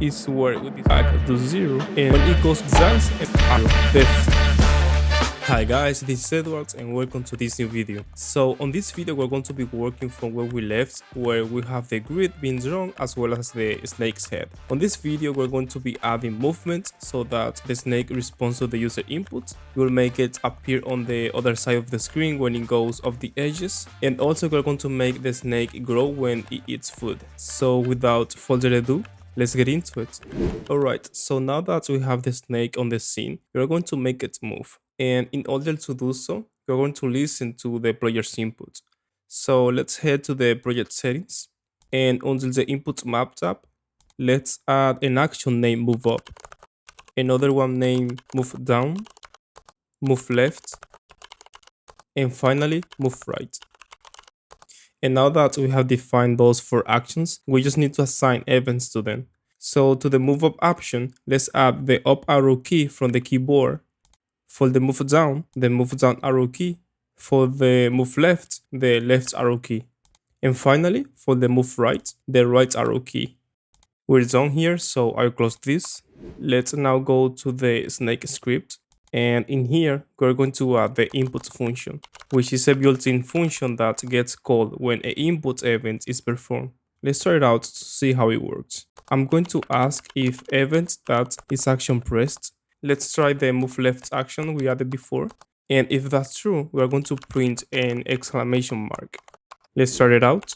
is where we back to 0, and when it goes zero and left. Hi guys, this is Edward and welcome to this new video. So on this video we're going to be working from where we left, where we have the grid being drawn as well as the snake's head. On this video we're going to be adding movement so that the snake responds to the user input. We'll make it appear on the other side of the screen when it goes off the edges, and also we're going to make the snake grow when it eats food. So without further ado, let's get into it. Alright, so now that we have the snake on the scene, we're going to make it move. And in order to do so, we're going to listen to the player's input. So let's head to the project settings, and under the input map tab, let's add an action named move up, another one named move down, move left, and finally move right. And now that we have defined those 4 actions, we just need to assign events to them. So to the move up option, let's add the up arrow key from the keyboard. For the move down arrow key. For the move left, the left arrow key. And finally, for the move right, the right arrow key. We're done here, so I'll close this. Let's now go to the snake script. And in here, we're going to add the input function, which is a built-in function that gets called when an input event is performed. Let's try it out to see how it works. I'm going to ask if event that is action pressed. Let's try the move left action we added before. And if that's true, we are going to print an exclamation mark. Let's try it out.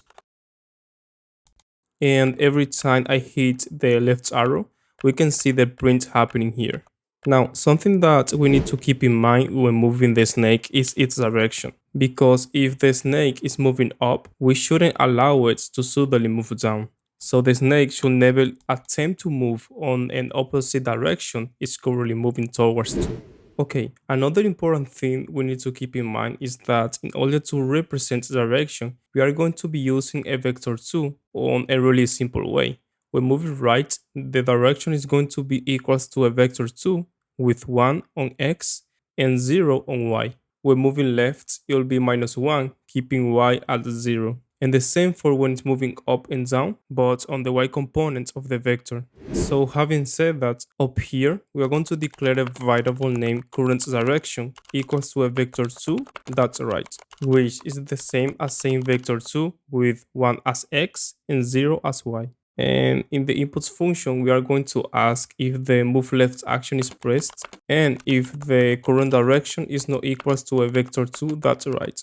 And every time I hit the left arrow, we can see the print happening here. Now, something that we need to keep in mind when moving the snake is its direction. Because if the snake is moving up, we shouldn't allow it to suddenly move down. So the snake should never attempt to move on an opposite direction it's currently moving towards to. Okay, another important thing we need to keep in mind is that in order to represent direction, we are going to be using a vector 2 on a really simple way. When moving right, the direction is going to be equals to a vector 2 with 1 on x and 0 on y. When moving left, it will be -1, keeping y at 0. And the same for when it's moving up and down, but on the y component of the vector. So having said that, up here, we are going to declare a variable named current direction equals to a vector 2 that's right, which is the same as saying vector 2 with 1 as x and 0 as y. And in the inputs function, we are going to ask if the move left action is pressed and if the current direction is not equals to a vector 2 that's right.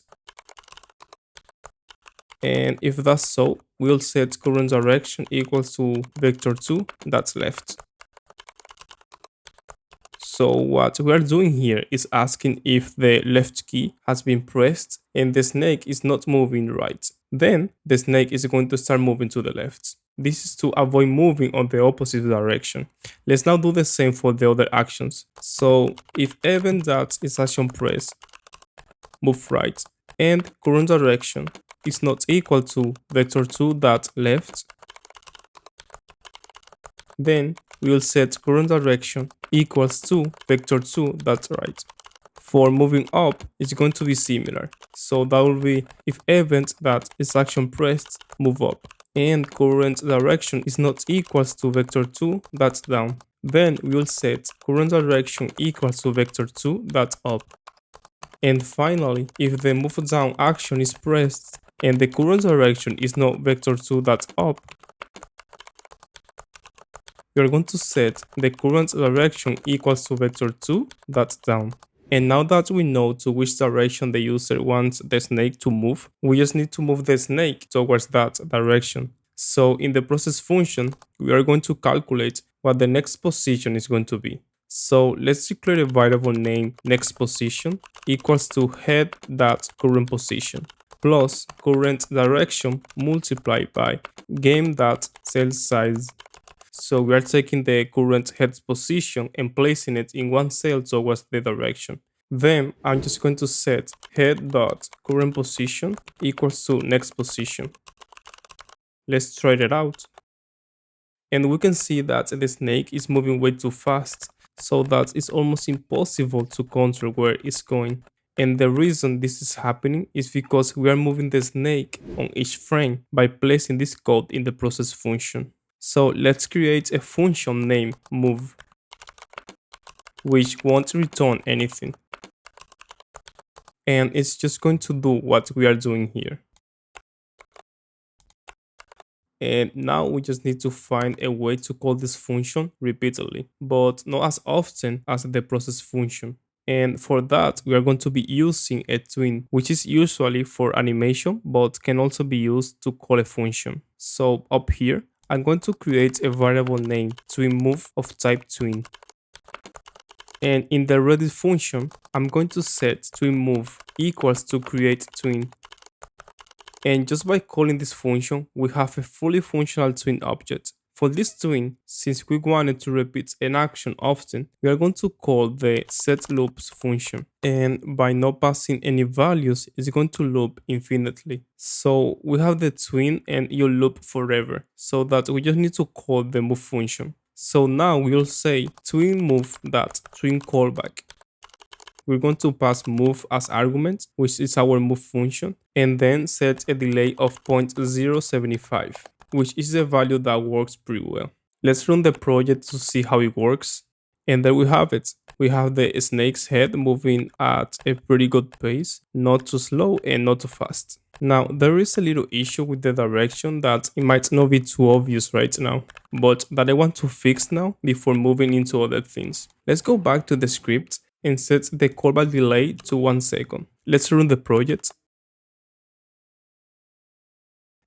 And if that's so, we'll set current direction equals to vector 2 that's left. So what we are doing here is asking if the left key has been pressed and the snake is not moving right. Then the snake is going to start moving to the left. This is to avoid moving on the opposite direction. Let's now do the same for the other actions. So if event that is action press, move right, and current direction is not equal to vector 2 that left, then we will set current direction equals to vector 2 that's right. For moving up, it's going to be similar. So that will be if event that is action pressed, move up, and current direction is not equals to vector 2 that's down. Then we will set current direction equals to vector 2 that's up. And finally, if the move down action is pressed and the current direction is not vector 2 that's up, we are going to set the current direction equals to vector 2 that's down. And now that we know to which direction the user wants the snake to move, we just need to move the snake towards that direction. So in the process function, we are going to calculate what the next position is going to be. So let's declare a variable named next position equals to head.current position plus current direction multiplied by game.cell size. So we are taking the current head position and placing it in one cell towards the direction. Then I'm just going to set head.current position equals to next position. Let's try that out. And we can see that the snake is moving way too fast, so that it's almost impossible to control where it's going. And the reason this is happening is because we are moving the snake on each frame by placing this code in the process function. So let's create a function named move, which won't return anything. And it's just going to do what we are doing here. And now we just need to find a way to call this function repeatedly, but not as often as the process function. And for that, we are going to be using a twin, which is usually for animation, but can also be used to call a function. So up here, I'm going to create a variable named twinMove of type twin. And in the Reddit function, I'm going to set twinMove equals to create twin. And just by calling this function, we have a fully functional twin object. For this twin, since we wanted to repeat an action often, we are going to call the setLoops function. And by not passing any values, it's going to loop infinitely. So we have the twin and you'll loop forever. So that we just need to call the move function. So now we'll say twin move dot twin callback. We're going to pass move as argument, which is our move function, and then set a delay of 0.075, which is a value that works pretty well. Let's run the project to see how it works. And there we have it. We have the snake's head moving at a pretty good pace, not too slow and not too fast. Now, there is a little issue with the direction that it might not be too obvious right now, but that I want to fix now before moving into other things. Let's go back to the script and set the callback delay to 1 second. Let's run the project.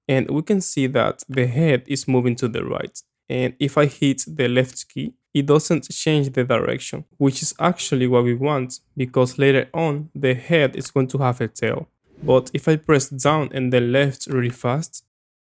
And we can see that the head is moving to the right. And if I hit the left key, it doesn't change the direction, which is actually what we want because later on the head is going to have a tail. But if I press down and then left really fast,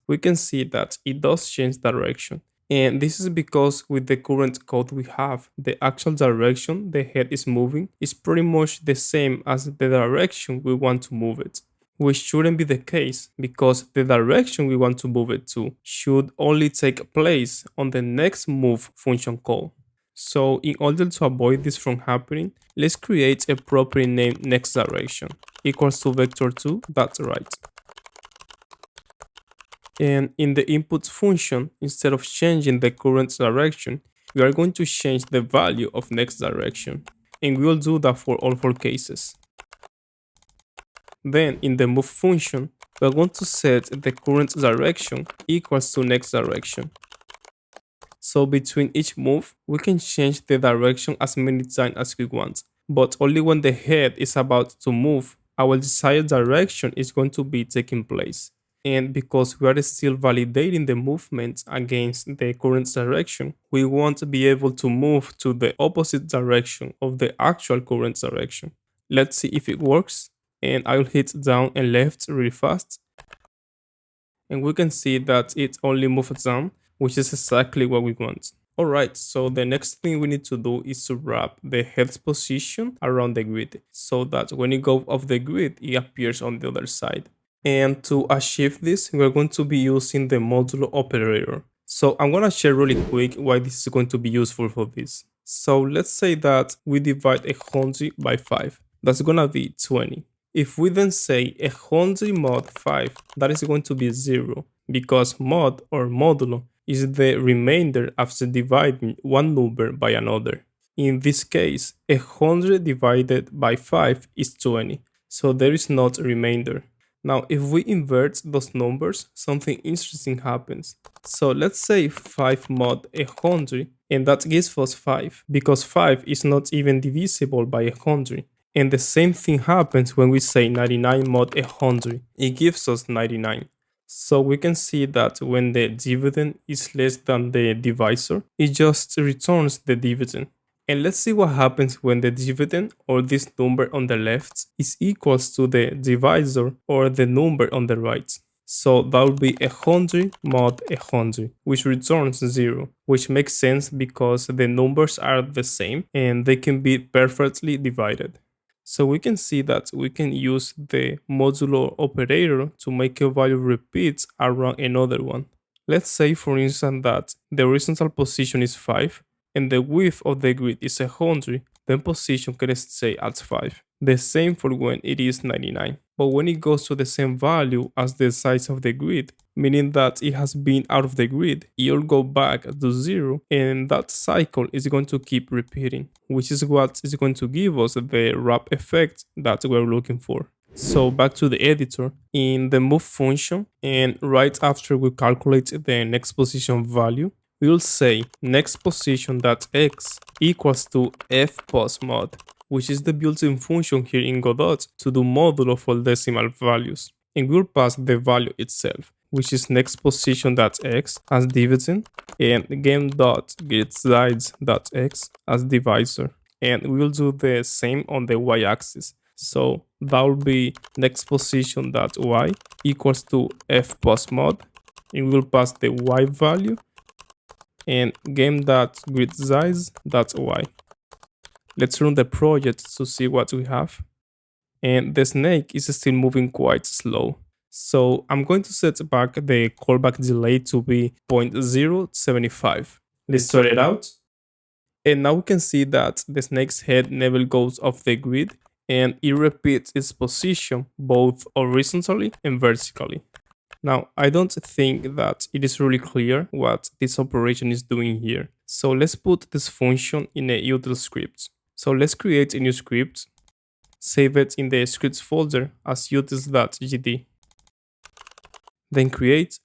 we can see that it does change direction. And this is because with the current code we have, the actual direction the head is moving is pretty much the same as the direction we want to move it. Which shouldn't be the case because the direction we want to move it to should only take place on the next move function call. So in order to avoid this from happening, let's create a property named nextDirection equals to vector2.right. And in the input function, instead of changing the current direction, we are going to change the value of nextDirection. And we will do that for all 4 cases. Then in the move function, we are going to set the current direction equals to nextDirection. So between each move, we can change the direction as many times as we want, but only when the head is about to move, our desired direction is going to be taking place. And because we are still validating the movement against the current direction, we won't be able to move to the opposite direction of the actual current direction. Let's see if it works. And I'll hit down and left really fast. And we can see that it only moves down, which is exactly what we want. Alright, so the next thing we need to do is to wrap the head's position around the grid so that when you go off the grid, it appears on the other side. And to achieve this, we're going to be using the modulo operator. So I'm going to share really quick why this is going to be useful for this. So let's say that we divide 100 by 5. That's going to be 20. If we then say 100 mod 5, that is going to be 0 because mod or modulo is the remainder after dividing one number by another. In this case, 100 divided by 5 is 20, so there is not a remainder. Now, if we invert those numbers, something interesting happens. So let's say 5 mod 100, and that gives us 5, because 5 is not even divisible by 100. And the same thing happens when we say 99 mod 100. It gives us 99. So we can see that when the dividend is less than the divisor, it just returns the dividend. And let's see what happens when the dividend, or this number on the left, is equals to the divisor or the number on the right. So that would be 100 mod 100, which returns 0, which makes sense because the numbers are the same and they can be perfectly divided. So we can see that we can use the modulo operator to make a value repeat around another one. Let's say for instance that the horizontal position is 5 and the width of the grid is 100, then position can stay at 5. The same for when it is 99. But when it goes to the same value as the size of the grid, meaning that it has been out of the grid, it'll go back to 0, and that cycle is going to keep repeating, which is what is going to give us the wrap effect that we're looking for. So back to the editor, in the move function, and right after we calculate the next position value, we will say next position.x equals to fpos_mod, which is the built-in function here in Godot to do modulo of all decimal values. And we'll pass the value itself, which is next position.x as divising, and game.getSize.x as divisor. And we'll do the same on the y-axis. So that will be next position.y equals to fpos_mod, and we'll pass the y value, and game.gridSize.y. Let's run the project to see what we have. And the snake is still moving quite slow. So I'm going to set back the callback delay to be 0.075. Let's try it out. And now we can see that the snake's head never goes off the grid, and it repeats its position both horizontally and vertically. Now, I don't think that it is really clear what this operation is doing here. So let's put this function in a util script. So let's create a new script, save it in the scripts folder as utils.gd. Then create,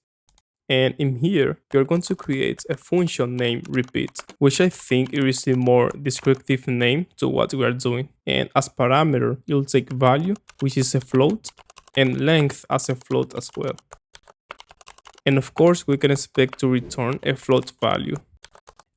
and in here, you're going to create a function named repeat, which I think is a more descriptive name to what we are doing. And as parameter, you'll take value, which is a float, and length as a float as well. And of course, we can expect to return a float value.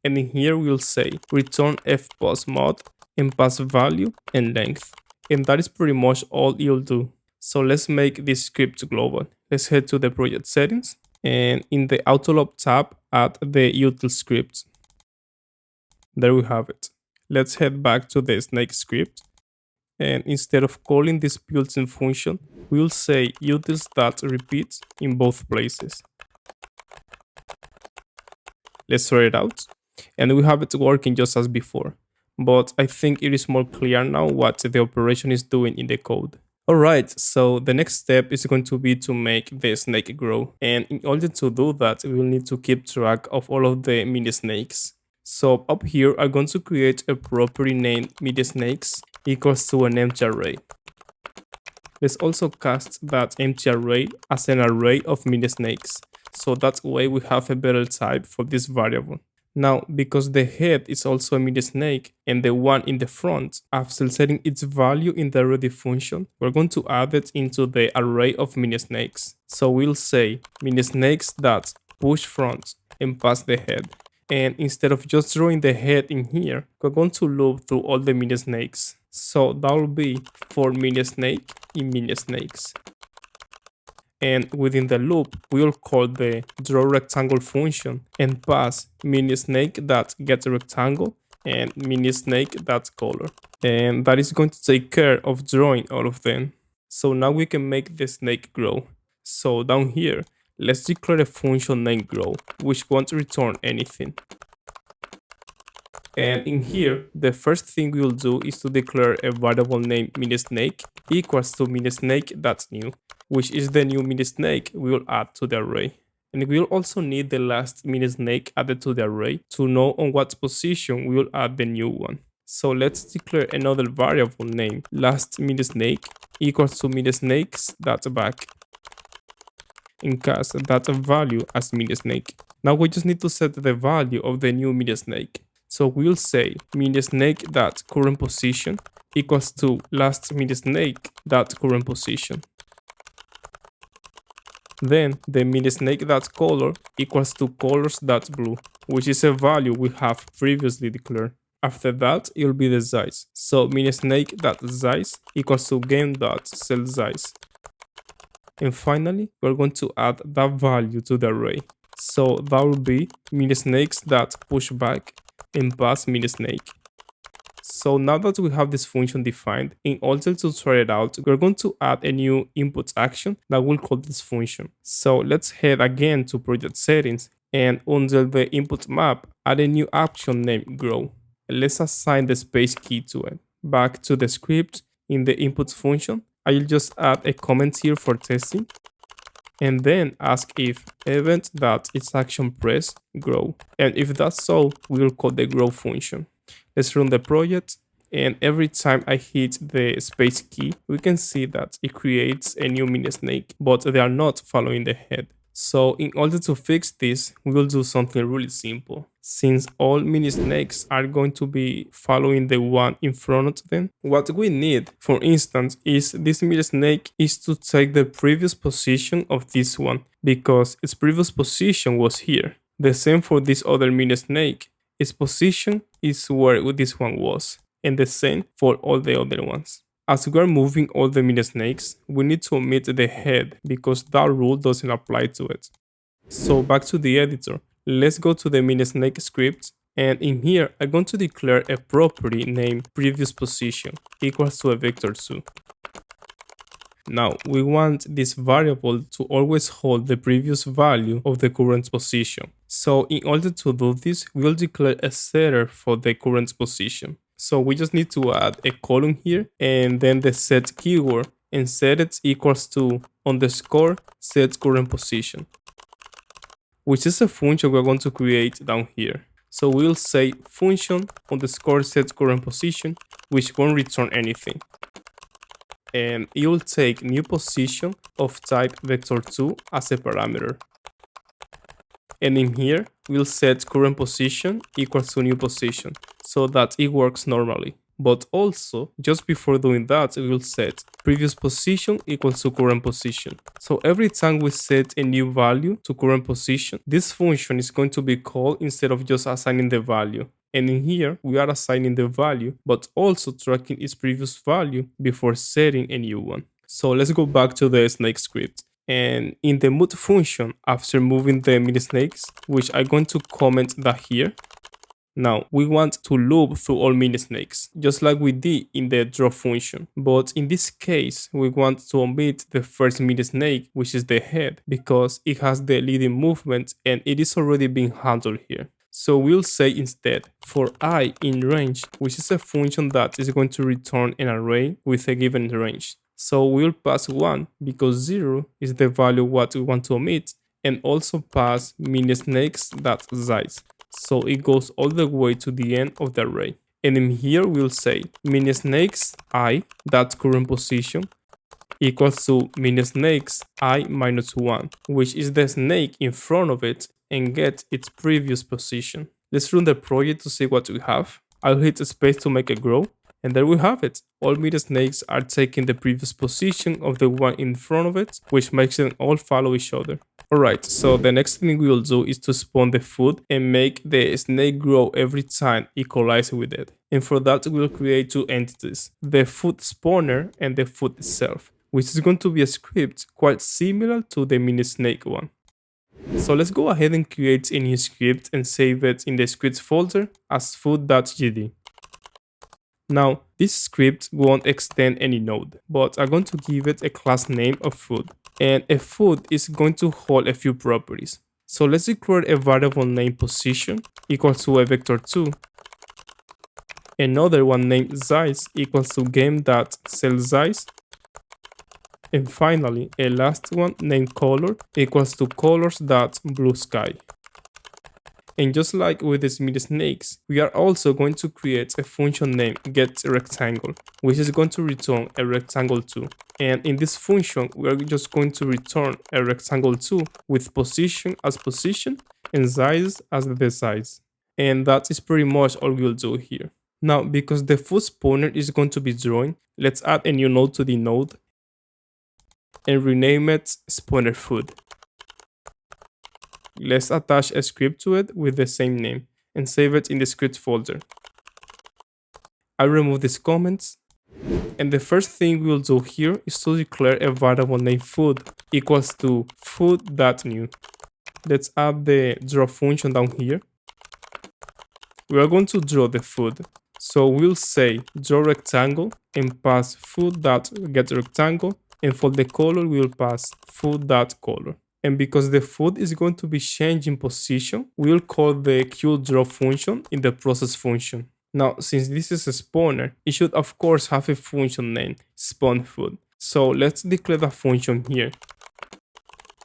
And in here, we'll say return fpos_mod and pass value and length. And that is pretty much all you'll do. So let's make this script global. Let's head to the project settings, and in the Autoload tab, add the util script. There we have it. Let's head back to the snake script, and instead of calling this built-in function, we'll say utils.repeat in both places. Let's try it out, and we have it working just as before, but I think it is more clear now what the operation is doing in the code. Alright, so the next step is going to be to make the snake grow, and in order to do that, we will need to keep track of all of the mini snakes. So up here, I'm going to create a property named mini snakes equals to an empty array. Let's also cast that empty array as an array of mini snakes, so that way we have a better type for this variable. Now, because the head is also a mini snake and the one in the front, after setting its value in the ready function, we're going to add it into the array of mini snakes. So we'll say mini snakes.pushFront and pass the head. And instead of just drawing the head in here, we're going to loop through all the mini snakes. So that will be for mini snake in mini snakes. And within the loop, we'll call the drawRectangle function and pass minisnake.getRectangle and minisnake.color. And that is going to take care of drawing all of them. So now we can make the snake grow. So down here, let's declare a function named grow, which won't return anything. And in here, the first thing we'll do is to declare a variable named minisnake equals to minisnake.new, which is the new minisnake we will add to the array. And we'll also need the last minisnake added to the array to know on what position we will add the new one. So let's declare another variable named last minisnake equals to minisnakes.back and cast that value as minisnake. Now we just need to set the value of the new minisnake. So we'll say minisnake.currentPosition equals to last minisnake.currentPosition. Then the minisnake.color equals to colors.blue, which is a value we have previously declared. After that, it will be the size. So minisnake.size equals to game.cellSize. And finally, we're going to add that value to the array. So that will be minisnakes.pushback and pass minisnake. So now that we have this function defined, in order to try it out, we're going to add a new input action that will call this function. So let's head again to project settings, and under the input map, add a new action named grow. let's assign the space key to it. Back to the script in the input function, I'll just add a comment here for testing and then ask if event.isActionPress grow. And if that's so, we'll call the grow function. Let's run the project, and every time I hit the space key, we can see that it creates a new mini snake, but they are not following the head. So in order to fix this, we will do something really simple. Since all mini snakes are going to be following the one in front of them, what we need, for instance, is this mini snake is to take the previous position of this one, because its previous position was here. The same for this other mini snake. Its position is where this one was, and the same for all the other ones. As we are moving all the mini snakes, we need to omit the head because that rule doesn't apply to it. So back to the editor, let's go to the mini snake script, and in here I'm going to declare a property named previous position equals to a vector2. Now we want this variable to always hold the previous value of the current position. So in order to do this, we'll declare a setter for the current position. So we just need to add a column here and then the set keyword, and set it equals to underscore set current position, which is a function we're going to create down here. So we'll say function underscore set current position, which won't return anything. And it will take new position of type vector2 as a parameter. And in here, we'll set current position equals to new position so that it works normally. But also, just before doing that, we will set previous position equals to current position. So every time we set a new value to current position, this function is going to be called instead of just assigning the value. And in here, we are assigning the value, but also tracking its previous value before setting a new one. So let's go back to the snake script. And in the move function, after moving the mini snakes, which I'm going to comment that here. Now, we want to loop through all mini snakes, just like we did in the draw function. But in this case, we want to omit the first mini snake, which is the head, because it has the leading movement and it is already being handled here. So we'll say instead, for I in range, which is a function that is going to return an array with a given range. So we'll pass 1 because 0 is the value what we want to omit, and also pass mini snakes.size. So it goes all the way to the end of the array. And in here we'll say mini snakes I that current position equals to mini snakes I minus 1, which is the snake in front of it and get its previous position. Let's run the project to see what we have. I'll hit space to make it grow. And there we have it. All mini snakes are taking the previous position of the one in front of it, which makes them all follow each other. Alright, so the next thing we will do is to spawn the food and make the snake grow every time it collides with it. And for that, we will create two entities, the food spawner and the food itself, which is going to be a script quite similar to the mini snake one. So let's go ahead and create a new script and save it in the scripts folder as food.gd. Now, this script won't extend any node, but I'm going to give it a class name of food. And a food is going to hold a few properties. So let's declare a variable named position equals to a vector2. Another one named size equals to game.cellSize. And finally, a last one named color equals to colors.bluesky. And just like with these mini snakes, we are also going to create a function named getRectangle, which is going to return a rectangle 2. And in this function, we are just going to return a rectangle 2 with position as position and size as the size. And that is pretty much all we'll do here. Now, because the food spawner is going to be drawing, let's add a new node to the node and rename it spawner food. Let's attach a script to it with the same name and save it in the script folder. I'll remove these comments. And the first thing we'll do here is to declare a variable named food equals to food.new. Let's add the draw function down here. We are going to draw the food. So we'll say draw rectangle and pass food.getRectangle, and for the color we'll pass food.color. And because the food is going to be changing position, we'll call the quDraw function in the process function. Now, since this is a spawner, it should of course have a function named spawn food. So let's declare the function here.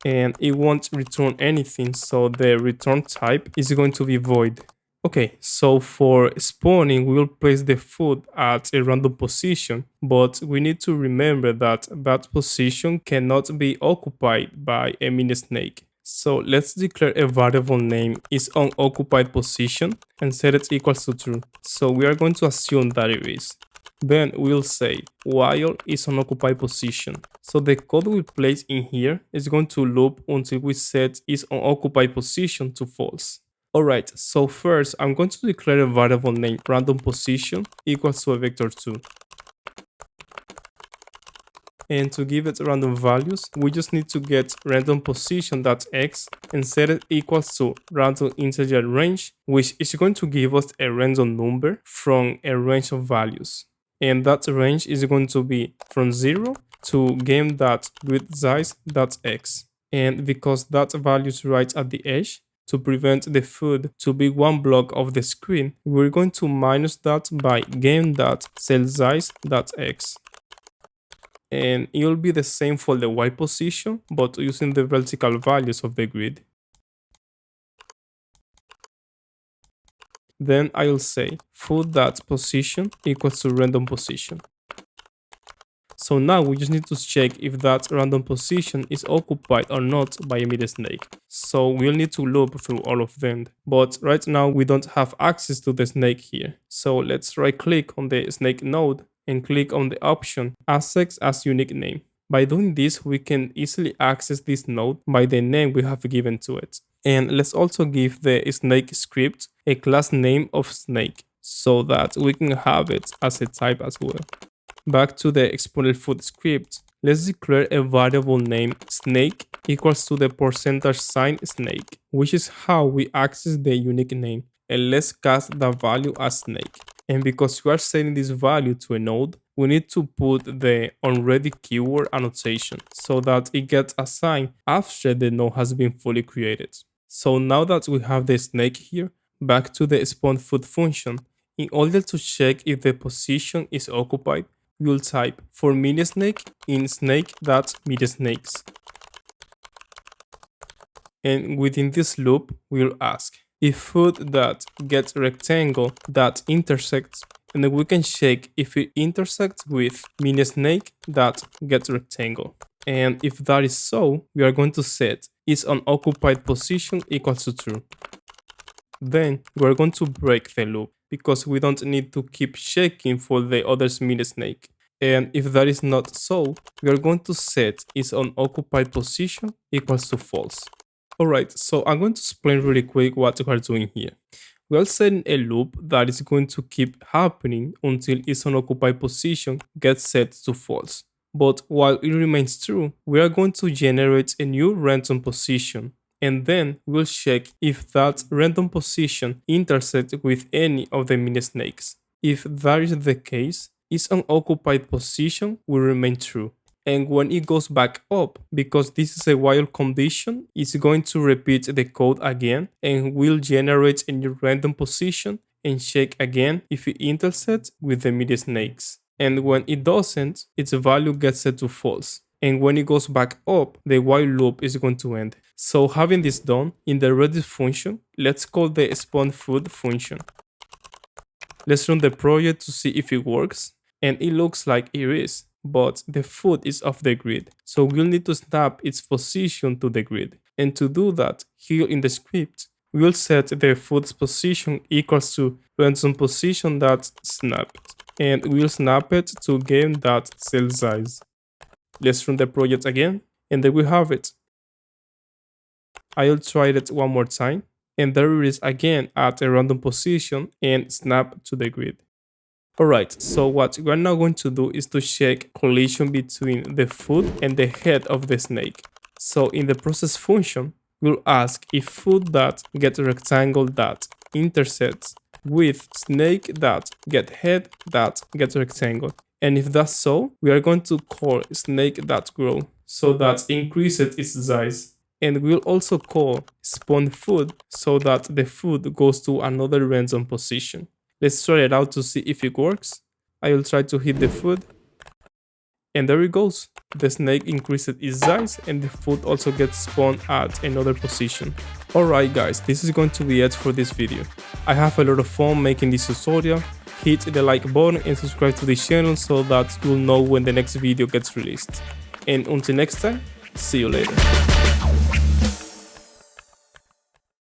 And it won't return anything, so the return type is going to be void. Okay, so for spawning, we will place the food at a random position, but we need to remember that that position cannot be occupied by a mini snake. So let's declare a variable name is unoccupied position and set it equals to true. So we are going to assume that it is. Then we'll say while is unoccupied position. So the code we place in here is going to loop until we set is unoccupied position to false. Alright, so first I'm going to declare a variable named random position equals to a vector 2. And to give it random values, we just need to get random position.x and set it equals to random integer range, which is going to give us a random number from a range of values. And that range is going to be from 0 to game.widthSize.x. And because that value is right at the edge, to prevent the food to be one block of the screen, we're going to minus that by game.cellSize.x. And it will be the same for the Y position, but using the vertical values of the grid. Then I'll say food.position equals to random position. So now we just need to check if that random position is occupied or not by a mini snake. So we'll need to loop through all of them. But right now we don't have access to the snake here. So let's right click on the snake node and click on the option Access as Unique Name. By doing this, we can easily access this node by the name we have given to it. And let's also give the snake script a class name of snake so that we can have it as a type as well. Back to the exponent food script, let's declare a variable name snake equals to the percentage sign snake, which is how we access the unique name. And let's cast the value as snake. And because we are setting this value to a node, we need to put the onReady keyword annotation so that it gets assigned after the node has been fully created. So now that we have the snake here, back to the spawn food function, in order to check if the position is occupied, we'll type for mini snake in snake.mini-snakes. And within this loop, we'll ask if food.getRectangle.intersects, and then we can check if it intersects with mini-snake.getRectangle. And if that is so, we are going to set is unoccupied position equals to true. Then we're going to break the loop because we don't need to keep checking for the other mini snake. And if that is not so, we are going to set is unoccupied position equals to false. Alright, so I'm going to explain really quick what we are doing here. We are setting a loop that is going to keep happening until its unoccupied position gets set to false. But while it remains true, we are going to generate a new random position. And then we'll check if that random position intersects with any of the mini snakes. If that is the case, its unoccupied position will remain true. And when it goes back up, because this is a while condition, it's going to repeat the code again and will generate a new random position and check again if it intersects with the mini snakes. And when it doesn't, its value gets set to false. And when it goes back up, the while loop is going to end. So having this done, in the ready function, let's call the spawn food function. Let's run the project to see if it works. And it looks like it is, but the food is off the grid. So we'll need to snap its position to the grid. And to do that, here in the script, we'll set the food's position equals to random position.snapped. And we'll snap it to game.cellSize. Let's run the project again, and there we have it. I'll try it one more time, and there it is again at a random position and snap to the grid. Alright, so what we're now going to do is to check collision between the food and the head of the snake. So in the process function, we'll ask if food.getRectangle.intersects with snake.getHead.getRectangle. And if that's so, we are going to call snake.grow so that increases its size. And we'll also call spawn food so that the food goes to another random position. Let's try it out to see if it works. I will try to hit the food. And there it goes. The snake increases its size and the food also gets spawned at another position. Alright guys, this is going to be it for this video. I have a lot of fun making this tutorial. Hit the like button and subscribe to this channel so that you'll know when the next video gets released. And until next time, see you later.